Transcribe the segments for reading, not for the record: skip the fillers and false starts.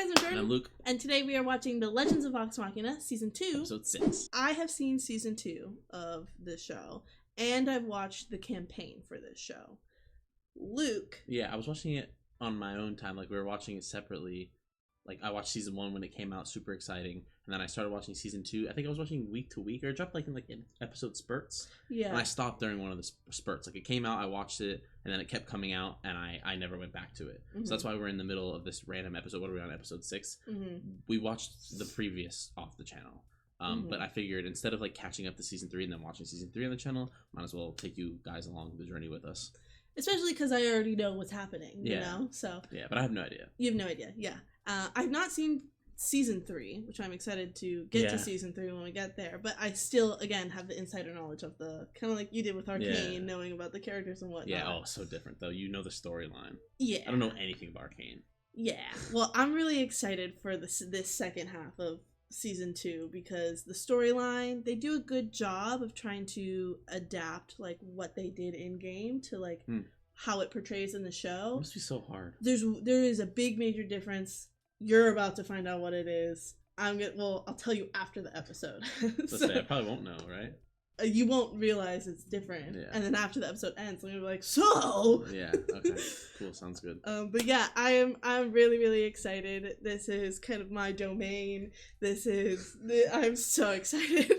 guys, I'm Jordan. And I'm Luke. And today we are watching The Legends of Vox Machina, Season 2. Episode 6. I have seen Season 2 of this show, and I've watched the campaign for this show. Luke. Yeah, I was watching it on my own time. Like, we were watching it separately. Like, I watched Season 1 when it came out, super exciting. And then I started watching Season 2. I think I was watching week to week, or it dropped, in episode spurts. Yeah. And I stopped during one of the spurts. Like, it came out, I watched it, and then it kept coming out, and I never went back to it. So that's why we're in the middle of this random episode. What are we on, episode 6? We watched the previous off the channel. But I figured instead of, catching up to Season 3 and then watching Season 3 on the channel, might as well take you guys along the journey with us. Especially because I already know what's happening, you know? So yeah, but I have no idea. You have no idea, yeah. I've not seen Season 3, which I'm excited to get to Season 3 when we get there, but I still, again, have the insider knowledge of the, kind of like you did with Arcane, knowing about the characters and whatnot. Yeah, so different, though. You know the storyline. Yeah. I don't know anything about Arcane. Yeah. Well, I'm really excited for this second half of Season 2 because the storyline, they do a good job of trying to adapt, what they did in-game to, how it portrays in the show. It must be so hard. There is a big major difference. You're about to find out what it is. I'll tell you after the episode. So, I probably won't know, right? You won't realize it's different. Yeah. And then after the episode ends, I'm gonna be like, so yeah, okay. Cool, sounds good. But yeah, I'm really, really excited. This is kind of my domain. I'm so excited.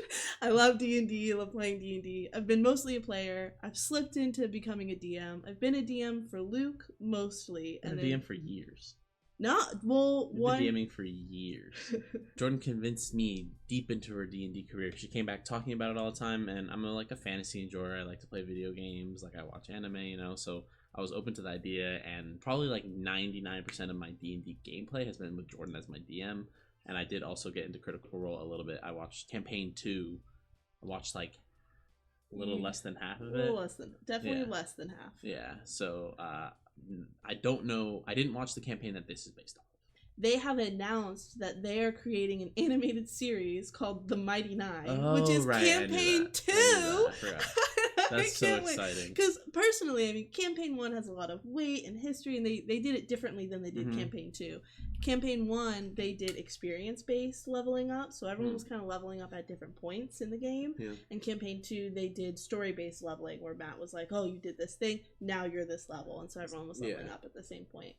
I love D&D, love playing D&D. I've been mostly a player. I've slipped into becoming a DM. I've been a DM for Luke mostly. I've been a DM for years. I've been DMing for years. Jordan convinced me deep into her D&D career. She came back talking about it all the time, and I'm a fantasy enjoyer. I like to play video games, I watch anime, so I was open to the idea, and probably 99% of my D&D gameplay has been with Jordan as my DM, and I did also get into Critical Role a little bit. I watched Campaign 2. I watched a little less than half of it. A little less than, definitely less than half. Yeah, so I don't know. I didn't watch the campaign that this is based on. They have announced that they are creating an animated series called The Mighty Nine, which is Campaign 2. I forgot. That's so exciting. Because personally, Campaign 1 has a lot of weight and history, and they did it differently than they did Campaign 2. Campaign 1, they did experience-based leveling up, so everyone was kind of leveling up at different points in the game. Yeah. And Campaign 2, they did story-based leveling, where Matt was like, oh, you did this thing, now you're this level, and so everyone was leveling up at the same point.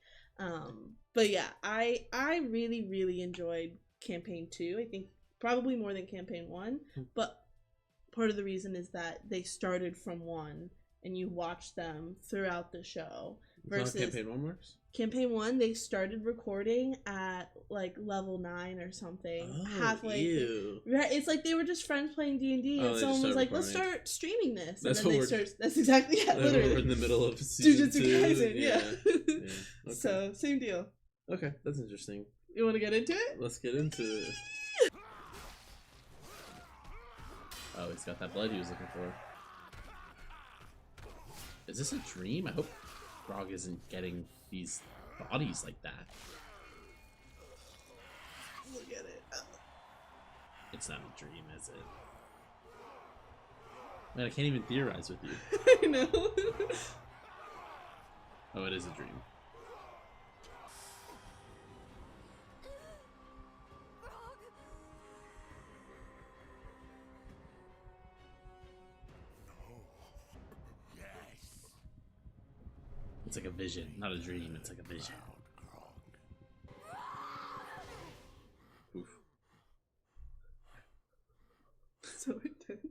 But yeah, I really, really enjoyed Campaign 2. I think probably more than Campaign 1, but part of the reason is that they started from 1 and you watch them throughout the show. Versus how Campaign 1 works? Campaign 1, they started recording at level 9 or something. Halfway. Ew. Right, it's they were just friends playing D&D, and someone was like, "Let's start streaming this." That's and then that's exactly literally. We're in the middle of Season 2. Kaisen, yeah. Okay. So same deal. Okay, that's interesting. You want to get into it? Let's get into it. Oh, he's got that blood he was looking for. Is this a dream? I hope Grog isn't getting these bodies like that. Look at it. It's not a dream, is it? Man, I can't even theorize with you. I know. Oh, it is a dream. It's like a vision, not a dream. It's like a vision. Oof. So intense.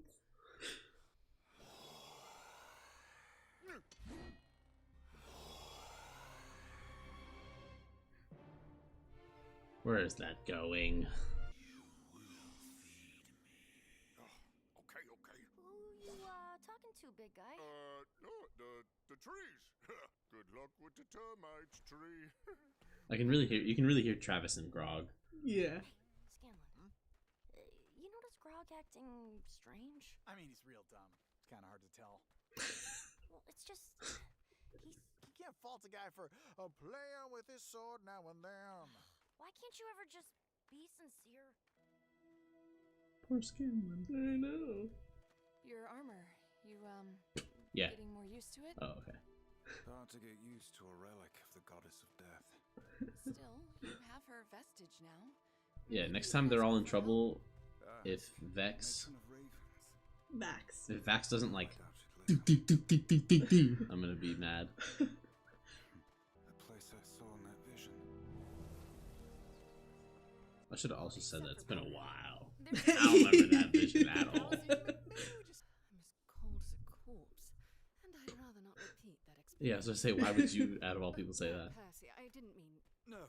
Where is that going? Okay. Who you talking to, big guy? The trees. Good luck with the termites, tree. You can really hear Travis and Grog. Yeah. Scanlan, you notice Grog acting strange? I mean, he's real dumb. It's kind of hard to tell. Well, it's just You can't fault a guy for playing with his sword now and then. why can't you ever just be sincere? Poor Scanlan. I know. Your armor, Yeah. getting more used to it? Oh, okay. Hard to get used to a relic of the goddess of death. Still, you have her vestige now. Yeah, next time they're all in trouble, if Vex Max. if Vax doesn't like I'm gonna be mad. The place I saw in that vision. I should have also said that it's been a while. I don't remember that vision at all. I'm as cold as a corpse, and I'd rather not repeat that experience. Yeah, I was gonna say, why would you, out of all people, say that? Percy, I didn't mean. No,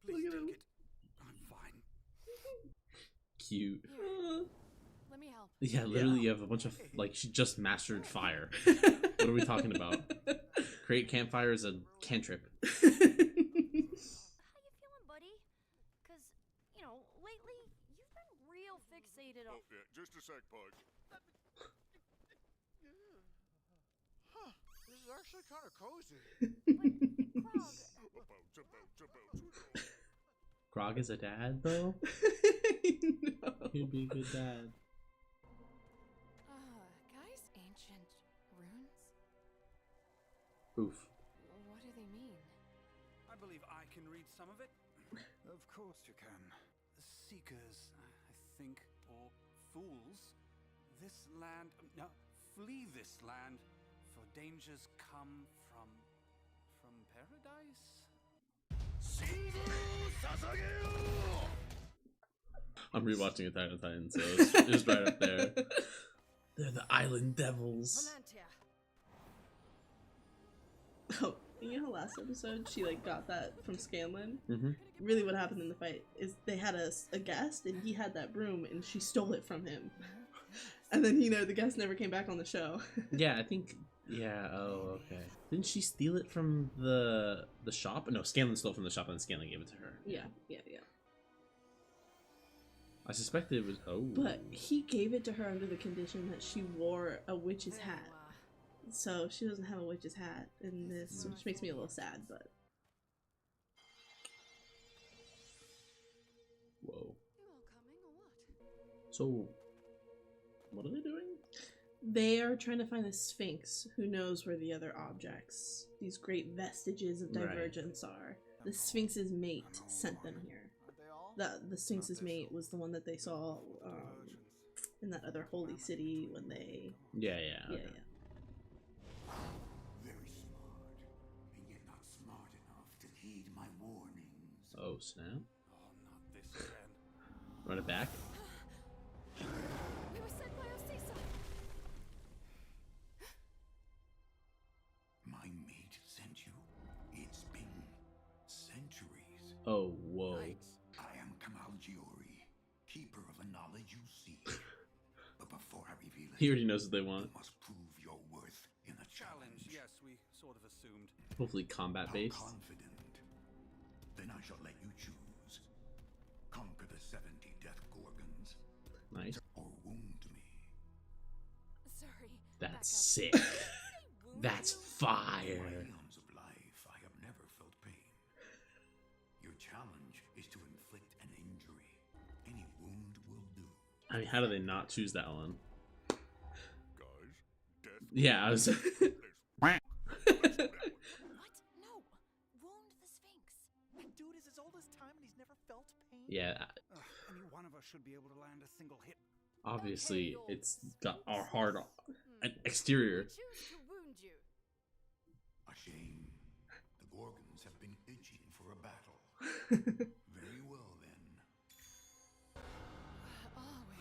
Look please at him. take it. I'm fine. Cute. Let me help. Yeah, literally, you have a bunch of like she just mastered fire. What are we talking about? Create campfire is a cantrip. How you feeling, buddy? Cause, you know, lately you've been real fixated on. Oh, yeah, just a sec, Pudge. Huh, this is actually kind of cozy. Grog is a dad, though. No. He'd be a good dad. Guys, ancient runes? Oof. What do they mean? I believe I can read some of it. Of course you can. Seekers, I think, or fools. This land, no, flee this land, for dangers come from paradise? I'm rewatching Attack on Titan, so it's right up there. They're the island devils. Oh, you know, last episode she like got that from Scanlan. Mm-hmm. Really, what happened in the fight is they had a guest, and he had that broom, and she stole it from him. And then, you know, the guest never came back on the show. Yeah, I think. Yeah. Oh, okay. Didn't she steal it from the shop? No, Scanlan stole from the shop, and then Scanlan gave it to her. Yeah. I suspected it was. Oh. But he gave it to her under the condition that she wore a witch's hat. So she doesn't have a witch's hat in this, which makes me a little sad, but... Whoa. You all coming or what? So, what are they doing? They are trying to find the Sphinx, who knows where the other objects, these great vestiges of divergence are. The Sphinx's mate sent them here. The Sphinx's mate was the one that they saw in that other holy city when they... Yeah. Okay. Very smart, and yet not smart enough to heed my warnings. Oh, snap. Oh, not this again. Run it back. We were sent by Osisa. My mate sent you? It's been centuries. Oh, whoa. I am Kamal Giori, keeper of the knowledge you seek. But before I reveal it, He already knows what they want. you must prove your worth in a challenge. Yes, we sort of assumed. Hopefully combat based. How confident? Then I shall let you choose. Conquer the 70 death gorgons, Nice. or wound me. Sorry. That's back sick. up. That's In fire. my eons of life, I have never felt pain. Your challenge is to inflict an injury. Any wound will do. I mean, how do they not choose that one? Guys, death. Yeah, I was. What? No. Wound the Sphinx. That dude is as old as time and he's never felt pain. Yeah, Any one of us should be able to land a single hit. obviously it's got our hard exterior. Choose to wound you. A shame. The gorgons have been itching for a battle. Very well then. Where are we?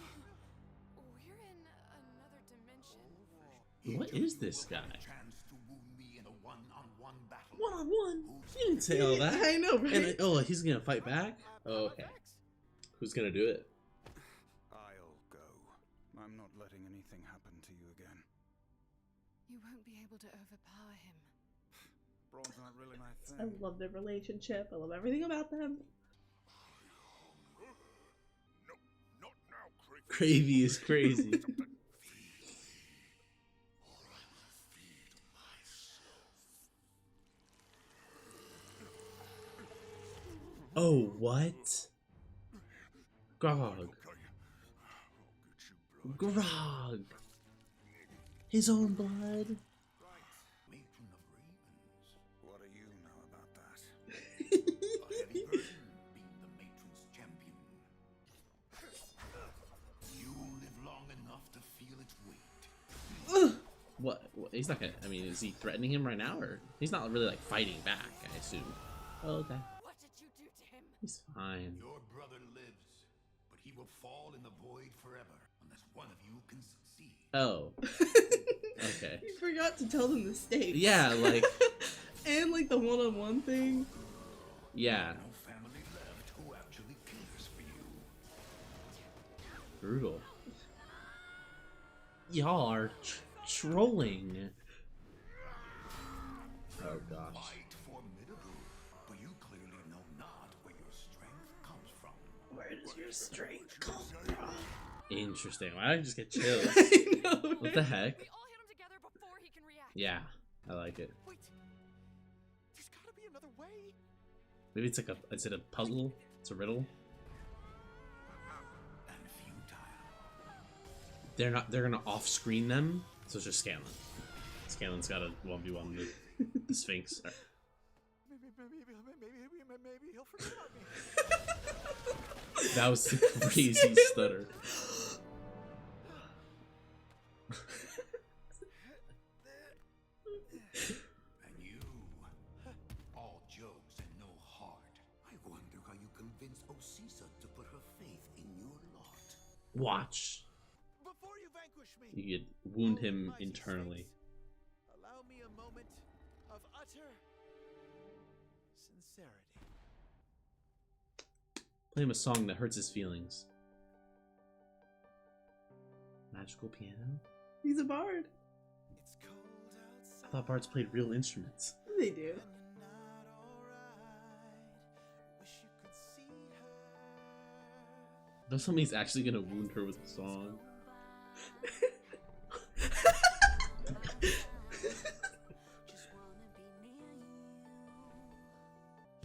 We're in another dimension. What is this guy? Chance to wound me in a one-on-one battle. One-on-one? You didn't say all that. I know, right? And oh, he's gonna fight back? Oh, okay. Who's gonna do it? I'll go. I'm not letting anything happen to you again. You won't be able to overpower him. Brawn's not really my I thing. love their relationship. I love everything about them. No, not now, Crick. Gravy is crazy. Oh, what? Grog. Okay. I'll get you, blood. Grog. His own blood. Matron of ravens. What do you know about that? A He's not gonna. I mean, is he threatening him right now, or he's not really like fighting back? I assume. Oh, okay. What did you do to him? He's fine. Your brother lives, but he will fall in the void forever unless one of you can succeed. Oh. Okay. You forgot to tell them the stakes. Yeah, like. And like the one-on-one thing. Yeah. No family left who actually cares for you. Brutal. Y'all are trolling. Oh gosh. Quite formidable, but you clearly know not where your strength comes from. Where does your strength come from? Interesting. Why did I just get chills? I know, What right? the heck? We all hit him together before he can react. Yeah, I like it. Wait, there's gotta be another way. Maybe it's like a. Is it a puzzle? It's a riddle. And futile. They're not. They're gonna off-screen them. So it's just Scanlan. Scanlan's got a 1v1 with the Sphinx. Maybe he'll forget about me. That was a crazy stutter. And you, all jokes and no heart. I wonder how you convinced Osisa to put her faith in your lot. Watch. Before you vanquish me, You could wound him internally. allow me a moment of utter sincerity. Play him a song that hurts his feelings. Magical piano? He's a bard. It's cold outside. I thought bards played real instruments. They do. And you're not alright. Wish you could see her. Don't tell me he's actually gonna wound her with the song.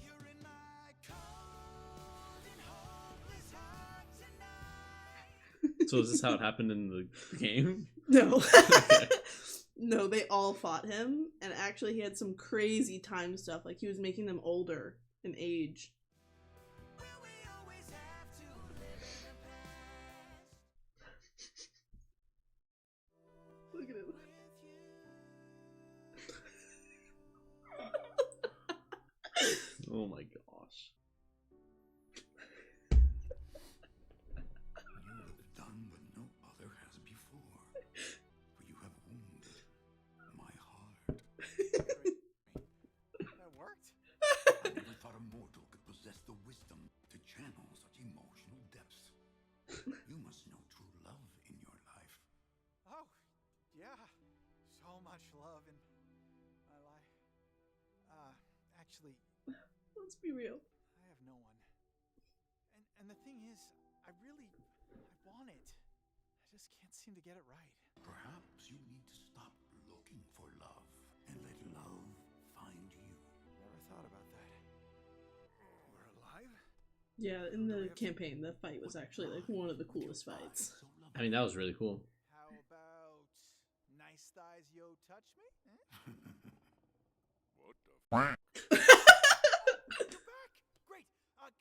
You're in my cold and hopeless heart tonight. So is this how it happened in the game? No. Okay. No, they all fought him, and actually he had some crazy time stuff. Like he was making them older in age. Will we always have to live in the past? Look at him. Oh my gosh. You have done what no other has before. For you have wounded my heart. That worked? I never thought a mortal could possess the wisdom to channel such emotional depths. You must know true love in your life. Oh, yeah. So much love in my life. Actually, Let's be real. I have no one. And the thing is, I want it. I just can't seem to get it right. Perhaps you need to stop looking for love and let love find you. Never thought about that. We're alive? Yeah, in the campaign, the fight was actually like one of the coolest fights. So I mean, that was really cool. How about nice thighs, yo, touch me? Eh? What the f? You're back! Great!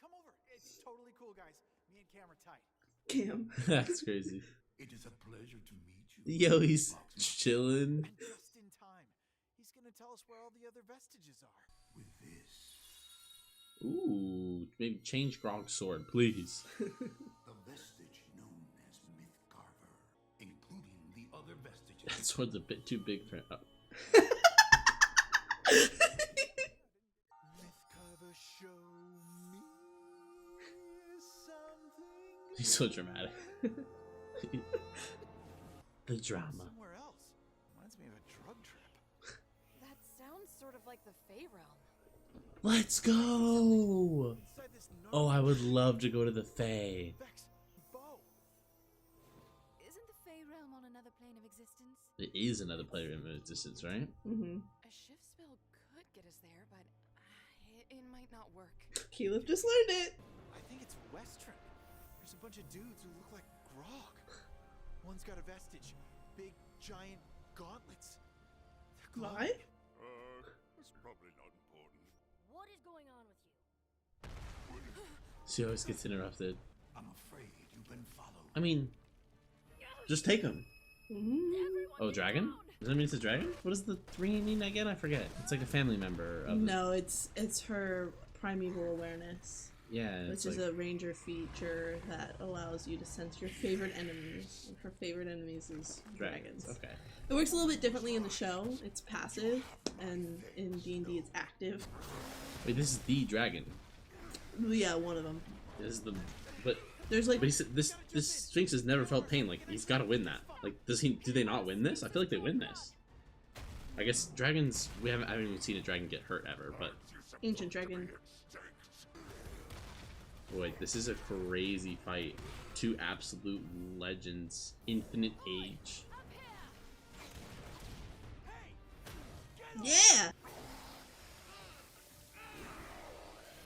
Come over. It's totally cool, guys. Me and Cam are tight. Cam. That's crazy. it is a pleasure to meet you. Yo, he's Vox Machina. chilling. And just in time. He's gonna tell us where all the other vestiges are. With this, Ooh, maybe change Grog's sword, please. the vestige known as Mythcarver, including the other vestiges. That sword's a bit too big for him. Oh. Mythcarver, show me something. He's so dramatic. The drama. Somewhere else. Reminds me of a drug trip. That sounds sort of like the Fey realm. Let's go! Inside this Oh, I would love to go to the Fae. Vex, bow. Isn't the Fey realm on another plane of existence? It is another player in existence, right? Mm-hmm. A shift spell could get us there, but it might not work. Keyleth just learned it. I think it's Western. There's a bunch of dudes who look like Grog. One's got a vestige. Big, giant gauntlets. They're glowing. Why? That's probably not important. What is going on with you? She always gets interrupted. I'm afraid you've been followed. I mean, just take him. Mm-hmm. Everyone Oh, get dragon? down! Does that mean it's a dragon? What does the ring mean again? I forget. It's like a family member of No, it's her primeval awareness. Yeah, Which is a ranger feature that allows you to sense your favorite enemies. And her favorite enemies is dragons. Okay. It works a little bit differently in the show. It's passive, and in D&D it's active. Wait, this is the dragon. Yeah, one of them. This is the, but there's like. But he said this Sphinx has never felt pain. Like he's got to win that. Like do they not win this? I feel like they win this. I guess dragons. I haven't even seen a dragon get hurt ever, but. Ancient dragon. Boy, this is a crazy fight. Two absolute legends. Infinite age. Yeah!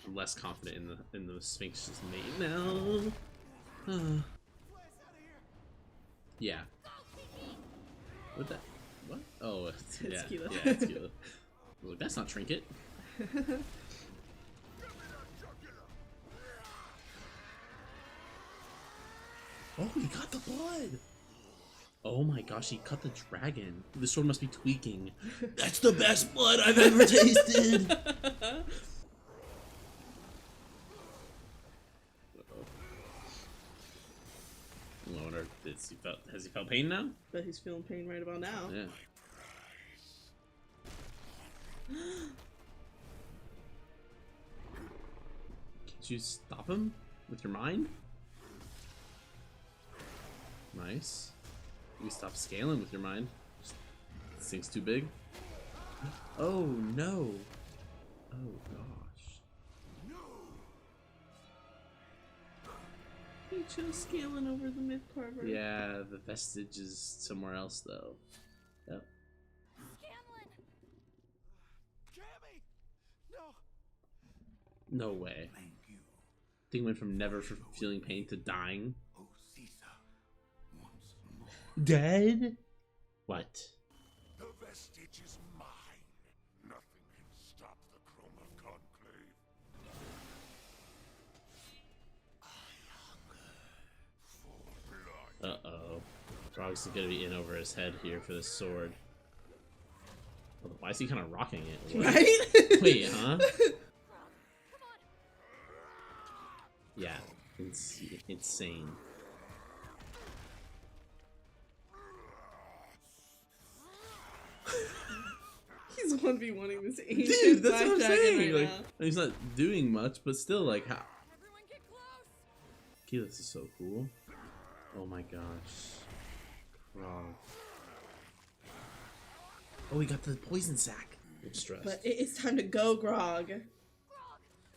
I'm less confident in the Sphinx's mate now. Yeah. What that? What? Oh, it's Keela. Yeah, it's Keela. Look, that's not Trinket. Oh, he got the blood! Oh my gosh, he cut the dragon. This sword must be tweaking. That's the best blood I've ever tasted! I wonder, has he felt pain now? But he's feeling pain right about now. Yeah. Can't you stop him with your mind? Nice. You stop scaling with your mind. This thing's too big. Oh no. Oh gosh. He chose scaling over the mid carver. Yeah, the vestige is somewhere else though. Yep. No way. Thank you. Thing went from never feeling pain to dying. Oh, Caesar. Once more. Dead? What? The vestige is mine. Nothing can stop the Chrome of Conclave. I hunger for blood. Uh-oh. Frog's gonna be in over his head here for this sword. Why is he kind of rocking it? What? Right? Wait, huh? Yeah, insane. He's 1v1ing this ancient Dude, that's black what I'm dragon saying. right Like, now. he's not doing much, but still, like, how? Everyone get close. Okay, this is so cool. Oh my gosh. Wow. Oh, we got the poison sac. I'm stressed. But it's time to go, Grog. Grog,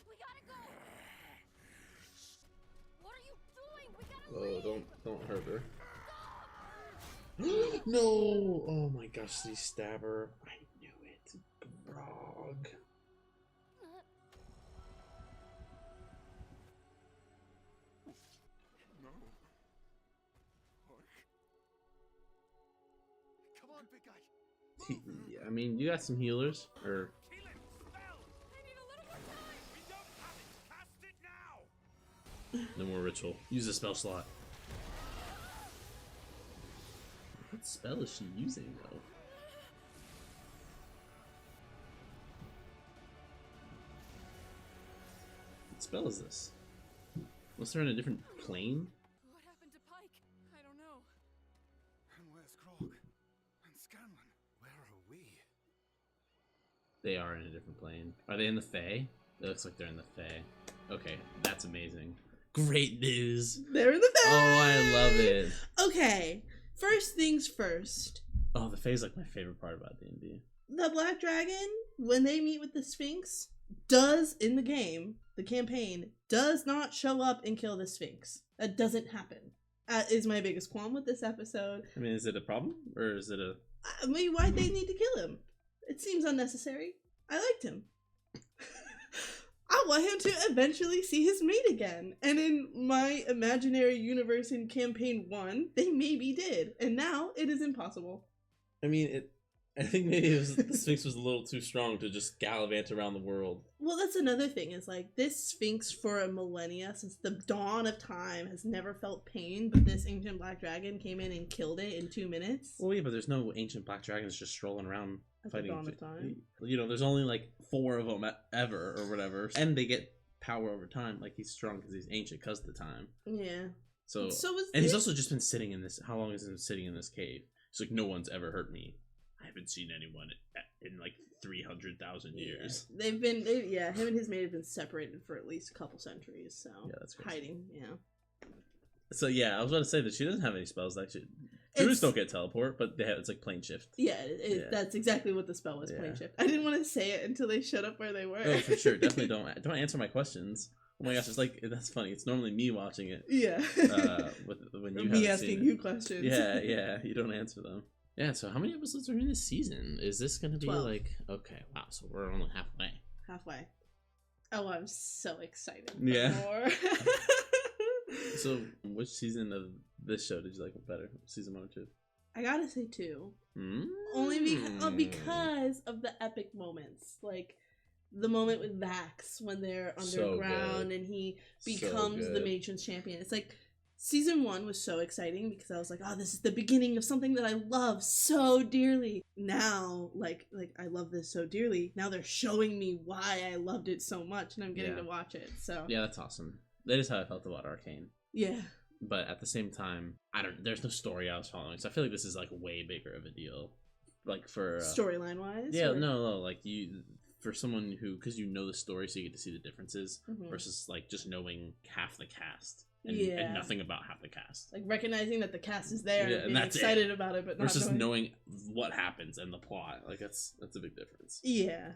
we gotta go. What are you doing? We gotta leave. Oh, don't hurt her. No! Oh my gosh, did he stab her? I knew it. Grog. No. Come on, big guy. I mean, you got some healers, or I need a little more time. We don't have it. Cast it now. no more ritual. Use a spell slot. What spell is she using, though? What spell is this? Unless they're in a different plane? What happened to Pike? I don't know. And where's Krog? And Scanlan? Where are we? They are in a different plane. Are they in the Fae? It looks like they're in the Fae. Okay, that's amazing. Great news! They're in the Fae! Oh, I love it. Okay, first things first. Oh, the Fae is like my favorite part about D&D. The Black Dragon, when they meet with the Sphinx, does, in the game, the campaign, does not show up and kill the Sphinx. That doesn't happen. Is my biggest qualm with this episode. I mean, is it a problem? Or is it a... I mean, why'd they need to kill him? It seems unnecessary. I liked him. I want him to eventually see his mate again. And in my imaginary universe in campaign 1, they maybe did. And now it is impossible. I mean, I think maybe the Sphinx was a little too strong to just gallivant around the world. Well, that's another thing, is like this Sphinx for a millennia, since the dawn of time, has never felt pain, but this ancient black dragon came in and killed it in 2 minutes. Well, yeah, but there's no ancient black dragons just strolling around At fighting. the dawn of time. You know, there's only like 4 of them ever or whatever, and they get power over time. Like, he's strong because he's ancient because of the time. Yeah. So was and he's also just been sitting in this. How long has he been sitting in this cave? It's like, no one's ever hurt me. I haven't seen anyone in like 300,000 years. Him and his mate have been separated for at least a couple centuries. So yeah, that's crazy. hiding. Yeah. So yeah, I was about to say that she doesn't have any spells. Actually, Druids don't get teleport, but it's like plane shift. Yeah, that's exactly what the spell was. Plane shift. I didn't want to say it until they showed up where they were. Oh, for sure. Definitely don't answer my questions. Oh my gosh, it's like, that's funny. It's normally me watching it. Yeah. When you me asking you questions. Yeah. You don't answer them. Yeah. So how many episodes are in this season? Is this gonna be 12. like, okay, wow. So we're only halfway. Halfway. Oh, I'm so excited. For Yeah. more. So which season of this show did you like better? Season 1 or 2? I gotta say 2. Only because of the epic moments, like the moment with Vax when they're underground and he becomes the Matron's champion. It's like season 1 was so exciting because I was like, oh, this is the beginning of something that I love so dearly. Now, like I love this so dearly. Now they're showing me why I loved it so much, and I'm getting to watch it. So yeah, that's awesome. That is how I felt about Arcane. Yeah. But at the same time, there's no story I was following, so I feel like this is like way bigger of a deal. Like for storyline wise. Yeah, no, like for someone who, because you know the story, so you get to see the differences, versus like just knowing half the cast and nothing about half the cast. Like recognizing that the cast is there and being that's excited about it, but not versus knowing what happens and the plot. Like that's a big difference. Yeah.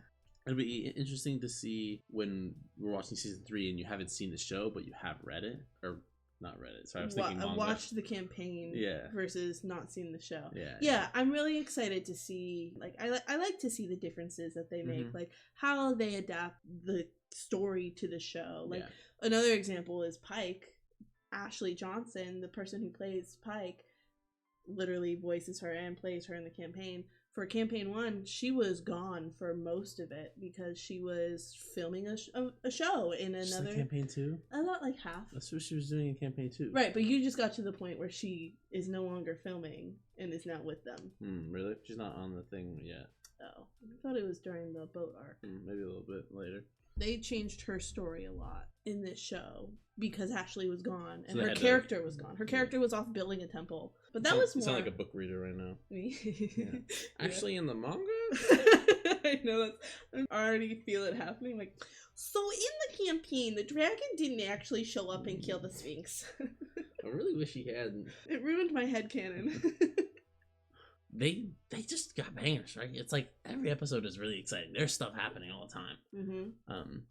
It'll be interesting to see when we're watching season 3 and you haven't seen the show, but you have read it, or not read it. So I was thinking manga. I watched the campaign versus not seeing the show. Yeah, I'm really excited to see, like, I like to see the differences that they make, like how they adapt the story to the show. Like another example is Pike. Ashley Johnson, the person who plays Pike, literally voices her and plays her in the campaign. For campaign 1, she was gone for most of it because she was filming a show in another. Like campaign 2? I thought like half. That's what she was doing in campaign 2. Right, but you just got to the point where she is no longer filming and is now with them. Really? She's not on the thing yet. Oh, I thought it was during the boat arc. Maybe a little bit later. They changed her story a lot in this show because Ashley was gone and her character was gone. Her character was off building a temple, but that was more. You sound like a book reader right now. Actually, in the manga, I know that. I already feel it happening. Like, so in the campaign, the dragon didn't actually show up and kill the Sphinx. I really wish he hadn't. It ruined my headcanon. They just got bangers, right? It's like every episode is really exciting. There's stuff happening all the time.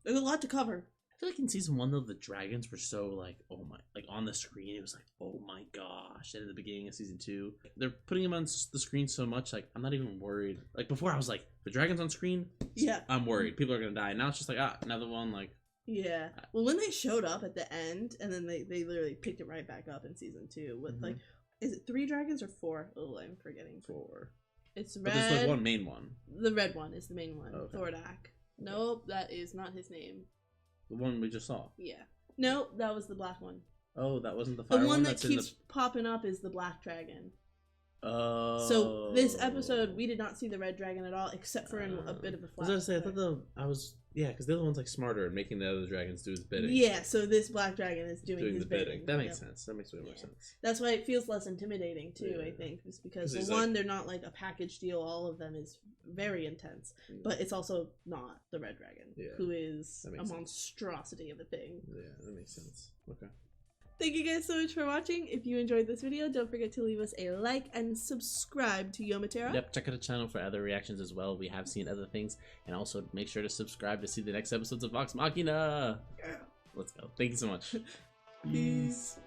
There's a lot to cover. I feel like in season 1 though, the dragons were so like, oh my, like on the screen it was like, oh my gosh. And at the beginning of season 2, they're putting them on the screen so much, like I'm not even worried. Like before I was like, the dragon's on screen, I'm worried people are gonna die. Now it's just like, another one. Like, yeah. Well, when they showed up at the end and then they literally picked it right back up in season 2 with like, is it 3 dragons or 4? Oh, I'm forgetting. 4. It's red. But there's like one main one. The red one is the main one. Okay. Thordak. Nope, that is not his name. The one we just saw. Yeah. Nope, that was the black one. Oh, that wasn't the fire one? The one that keeps popping up is the black dragon. Oh. So this episode, we did not see the red dragon at all, except for in a bit of a flash. I was gonna say, because the other one's like smarter and making the other dragons do his bidding. Yeah, so this black dragon is doing his bidding. That makes sense. That makes way more sense. That's why it feels less intimidating too. I think, is because they're not like a package deal. All of them is very intense, but it's also not the red dragon, who is a monstrosity of a thing. Yeah, that makes sense. Okay. Thank you guys so much for watching. If you enjoyed this video, don't forget to leave us a like and subscribe to Yomatera. Yep, check out the channel for other reactions as well. We have seen other things. And also make sure to subscribe to see the next episodes of Vox Machina. Yeah. Let's go. Thank you so much. Peace.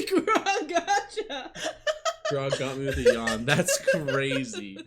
Grog, gotcha. Grog got me with a yawn. That's crazy.